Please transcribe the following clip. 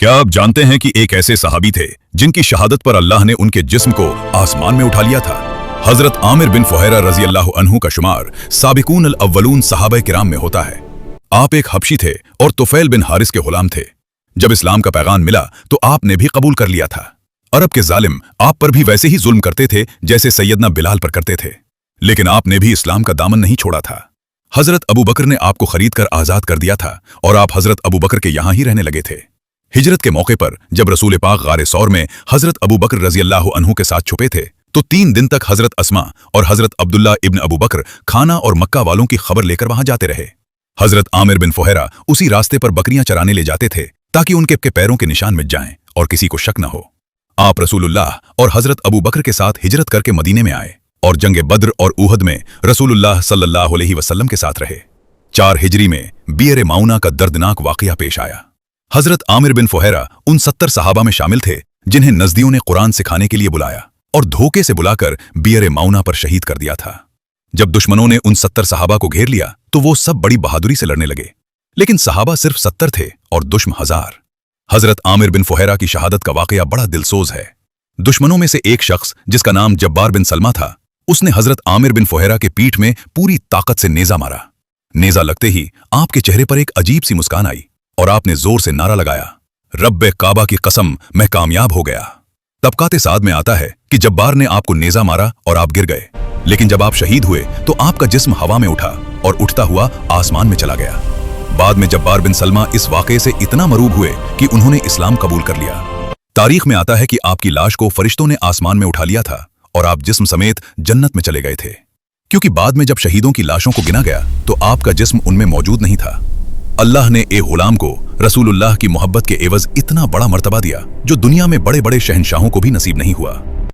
क्या आप जानते हैं कि एक ऐसे सहाबी थे जिनकी शहादत पर अल्लाह ने उनके जिस्म को आसमान में उठा लिया था। हजरत आमिर बिन फुहैरा रजी अल्लाह अन्हु का शुमार साबिकून अल अव्वलून सहाबा किराम में होता है। आप एक हबशी थे और तुफैल बिन हारिस के गुलाम थे। जब इस्लाम का पैगाम मिला तो आपने भी कबूल कर लिया था। अरब के जालिम आप पर भी वैसे ही जुल्म करते थे जैसे सैयदना बिलाल पर करते थे, लेकिन आपने भी इस्लाम का दामन नहीं छोड़ा था। हजरत अबू बकर ने आपको खरीद कर आजाद कर दिया था और आप हजरत अबू बकर के यहाँ ही रहने लगे थे। हिजरत के मौके पर जब रसूल पाक गारे सौर में हजरत अबू बकर रजी अल्लाह अन्हु के साथ छुपे थे तो 3 दिन तक हजरत अस्मा और हजरत अब्दुल्ला इब्न अबू बकर खाना और मक्का वालों की खबर लेकर वहां जाते रहे। हजरत आमिर बिन फुहैरा उसी रास्ते पर बकरियां चराने ले जाते थे ताकि उनके पैरों के निशान मिट जाएं और किसी को शक न हो। आप रसूलुल्लाह और हजरत अबू बकर के साथ हिजरत करके मदीने में आए और जंगे बद्र और उहद में रसूलुल्लाह सल्लल्लाहु अलैहि वसल्लम के साथ रहे। 4 हिजरी में बियर माउना का दर्दनाक वाकया पेश आया। हजरत आमिर बिन फुहैरा उन 70 सहाबा में शामिल थे जिन्हें नजदियों ने कुरान सिखाने के लिए बुलाया और धोखे से बुलाकर बियर माउना पर शहीद कर दिया था। जब दुश्मनों ने उन 70 सहाबा को घेर लिया तो वो सब बड़ी बहादुरी से लड़ने लगे, लेकिन सहाबा सिर्फ 70 थे और दुश्मन 1000। हजरत आमिर बिन फुहैरा की शहादत का वाकया बड़ा दिलसोज है। दुश्मनों में से एक शख्स जिसका नाम जब्बार बिन सलमा था, उसने हजरत आमिर बिन फुहैरा के पीठ में पूरी ताकत से नेजा मारा। नेजा लगते ही आपके चेहरे पर एक अजीब सी मुस्कान आई और आपने जोर से नारा लगाया, रब्बे काबा की कसम, मैं कामयाब हो गया। तबकाते साद में आता है कि जब्बार ने आपको नेजा मारा और आप गिर गए, लेकिन जब आप शहीद हुए तो आपका जिस्म हवा में उठा और उठता हुआ आसमान में चला गया। बाद में जब्बार बिन सलमा इस वाकये से इतना मरूब हुए कि उन्होंने इस्लाम कबूल कर लिया। तारीख में आता है कि आपकी लाश को फरिश्तों ने आसमान में उठा लिया था और आप जिस्म समेत जन्नत में चले गए थे, क्योंकि बाद में जब शहीदों की लाशों को गिना गया तो आपका जिस्म उनमें मौजूद नहीं था। अल्लाह ने एक गुलाम को रसूलुल्लाह की मोहब्बत के एवज इतना बड़ा मर्तबा दिया जो दुनिया में बड़े बड़े शहंशाहों को भी नसीब नहीं हुआ।